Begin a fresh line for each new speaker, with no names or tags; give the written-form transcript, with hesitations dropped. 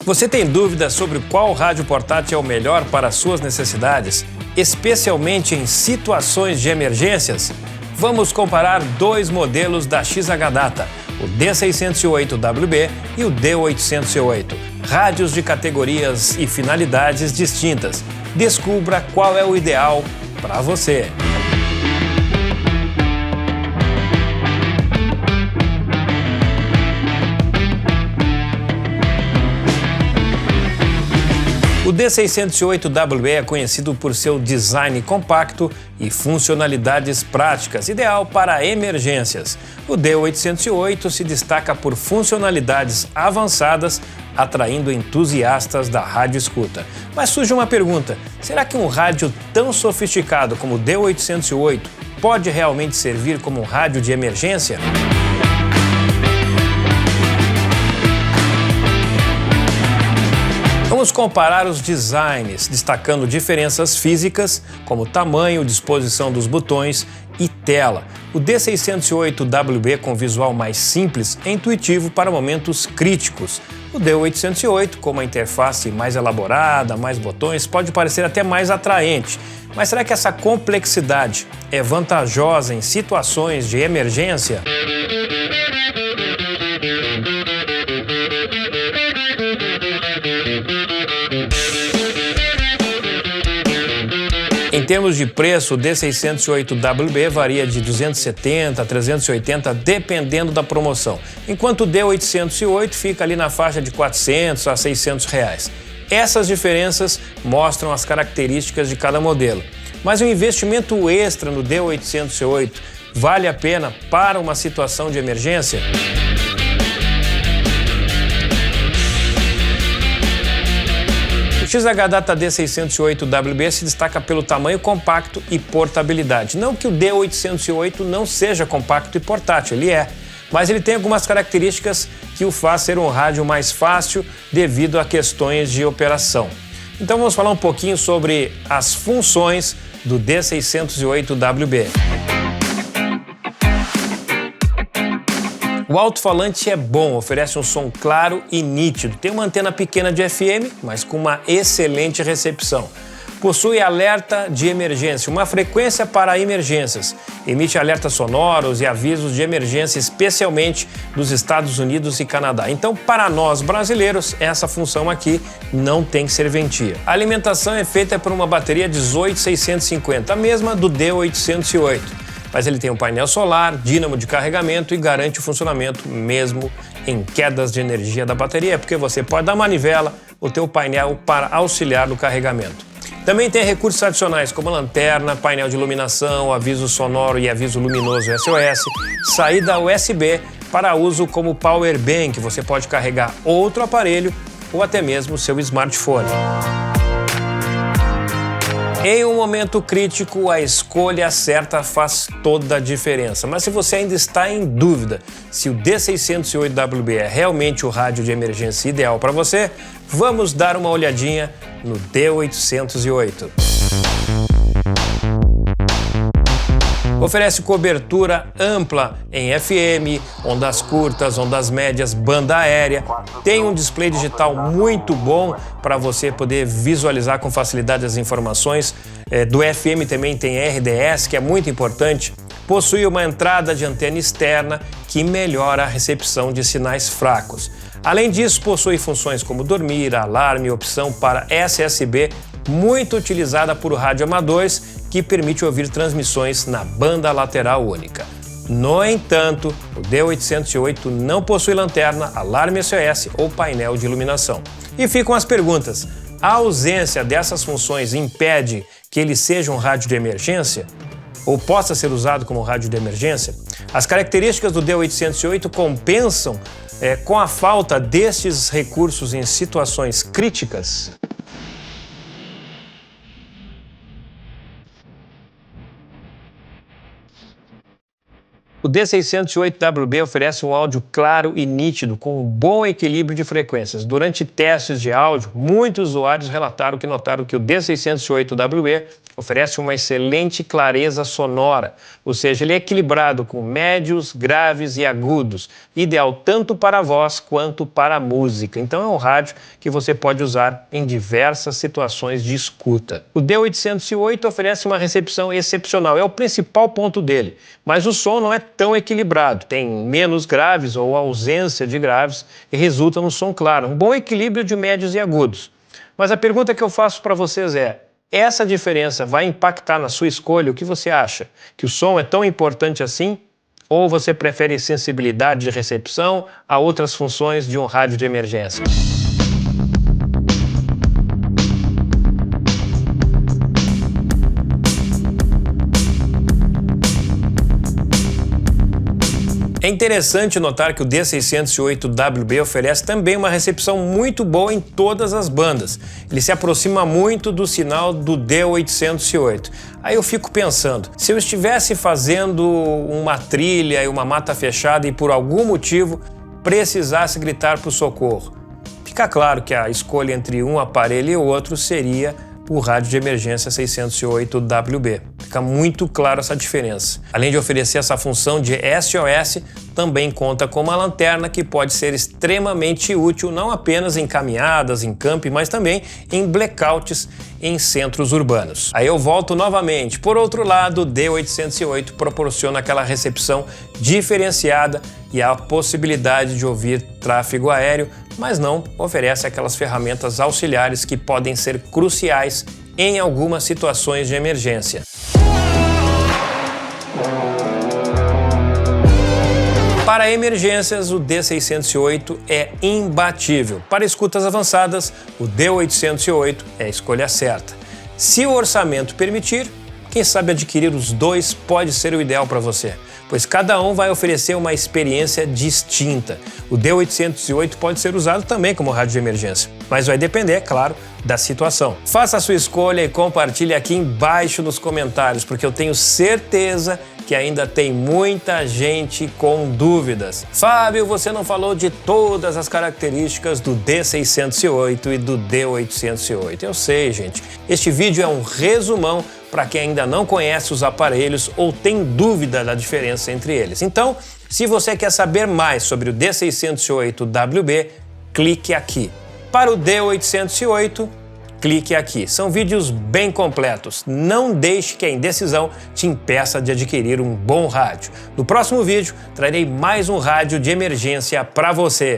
Você tem dúvidas sobre qual rádio portátil é o melhor para as suas necessidades, especialmente em situações de emergências? Vamos comparar dois modelos da XH-Data, o D608WB e o D808, rádios de categorias e finalidades distintas. Descubra qual é o ideal para você. O D608WB é conhecido por seu design compacto e funcionalidades práticas, ideal para emergências. O D808 se destaca por funcionalidades avançadas, atraindo entusiastas da rádio escuta. Mas surge uma pergunta: será que um rádio tão sofisticado como o D808 pode realmente servir como um rádio de emergência? Vamos comparar os designs, destacando diferenças físicas, como tamanho, disposição dos botões e tela. O D608WB, com visual mais simples, é intuitivo para momentos críticos. O D808, com uma interface mais elaborada, mais botões, pode parecer até mais atraente. Mas será que essa complexidade é vantajosa em situações de emergência? Em termos de preço, o D608WB varia de 270 a 380, dependendo da promoção, enquanto o D808 fica ali na faixa de 400 a 600 reais. Essas diferenças mostram as características de cada modelo. Mas o investimento extra no D808 vale a pena para uma situação de emergência? O XH-Data D608WB se destaca pelo tamanho compacto e portabilidade. Não que o D808 não seja compacto e portátil, ele é. Mas ele tem algumas características que o faz ser um rádio mais fácil devido a questões de operação. Então vamos falar um pouquinho sobre as funções do D608WB. O alto-falante é bom, oferece um som claro e nítido. Tem uma antena pequena de FM, mas com uma excelente recepção. Possui alerta de emergência, uma frequência para emergências. Emite alertas sonoros e avisos de emergência, especialmente dos Estados Unidos e Canadá. Então, para nós brasileiros, essa função aqui não tem serventia. A alimentação é feita por uma bateria 18650, a mesma do D808. Mas ele tem um painel solar, dínamo de carregamento e garante o funcionamento mesmo em quedas de energia da bateria, porque você pode dar manivela o teu painel para auxiliar no carregamento. Também tem recursos adicionais como lanterna, painel de iluminação, aviso sonoro e aviso luminoso SOS, saída USB para uso como power bank, você pode carregar outro aparelho ou até mesmo seu smartphone. Em um momento crítico, a escolha certa faz toda a diferença. Mas se você ainda está em dúvida se o D608WB é realmente o rádio de emergência ideal para você, vamos dar uma olhadinha no D808. Oferece cobertura ampla em FM, ondas curtas, ondas médias, banda aérea. Tem um display digital muito bom para você poder visualizar com facilidade as informações. Do FM também tem RDS, que é muito importante. Possui uma entrada de antena externa que melhora a recepção de sinais fracos. Além disso, possui funções como dormir, alarme e opção para SSB, muito utilizada por radioamadores, que permite ouvir transmissões na banda lateral única. No entanto, o D808 não possui lanterna, alarme SOS ou painel de iluminação. E ficam as perguntas: a ausência dessas funções impede que ele seja um rádio de emergência? Ou possa ser usado como rádio de emergência? As características do D808 compensam com a falta destes recursos em situações críticas? O D608WB oferece um áudio claro e nítido, com um bom equilíbrio de frequências. Durante testes de áudio, muitos usuários relataram que notaram que o D608WB oferece uma excelente clareza sonora, ou seja, ele é equilibrado com médios, graves e agudos, ideal tanto para a voz quanto para a música. Então é um rádio que você pode usar em diversas situações de escuta. O D808 oferece uma recepção excepcional, é o principal ponto dele, mas o som não é tão equilibrado, tem menos graves ou ausência de graves e resulta num som claro, um bom equilíbrio de médios e agudos. Mas a pergunta que eu faço para vocês é: essa diferença vai impactar na sua escolha? O que você acha? Que o som é tão importante assim? Ou você prefere sensibilidade de recepção a outras funções de um rádio de emergência? É interessante notar que o D608WB oferece também uma recepção muito boa em todas as bandas. Ele se aproxima muito do sinal do D808. Aí eu fico pensando, se eu estivesse fazendo uma trilha e uma mata fechada e por algum motivo precisasse gritar por socorro, fica claro que a escolha entre um aparelho e outro seria o rádio de emergência 608WB. Fica muito claro essa diferença. Além de oferecer essa função de SOS, também conta com uma lanterna que pode ser extremamente útil não apenas em caminhadas, em camping, mas também em blackouts em centros urbanos. Aí eu volto novamente. Por outro lado, o D808 proporciona aquela recepção diferenciada e a possibilidade de ouvir tráfego aéreo, mas não oferece aquelas ferramentas auxiliares que podem ser cruciais em algumas situações de emergência. Para emergências, o D608 é imbatível. Para escutas avançadas, o D808 é a escolha certa. Se o orçamento permitir, quem sabe adquirir os dois pode ser o ideal para você, pois cada um vai oferecer uma experiência distinta. O D808 pode ser usado também como rádio de emergência, mas vai depender, é claro, da situação. Faça a sua escolha e compartilhe aqui embaixo nos comentários, porque eu tenho certeza que ainda tem muita gente com dúvidas. Fábio, você não falou de todas as características do D608 e do D808. Eu sei, gente. Este vídeo é um resumão para quem ainda não conhece os aparelhos ou tem dúvida da diferença entre eles. Então, se você quer saber mais sobre o D608WB, clique aqui. Para o D808, clique aqui. São vídeos bem completos. Não deixe que a indecisão te impeça de adquirir um bom rádio. No próximo vídeo, trarei mais um rádio de emergência para você.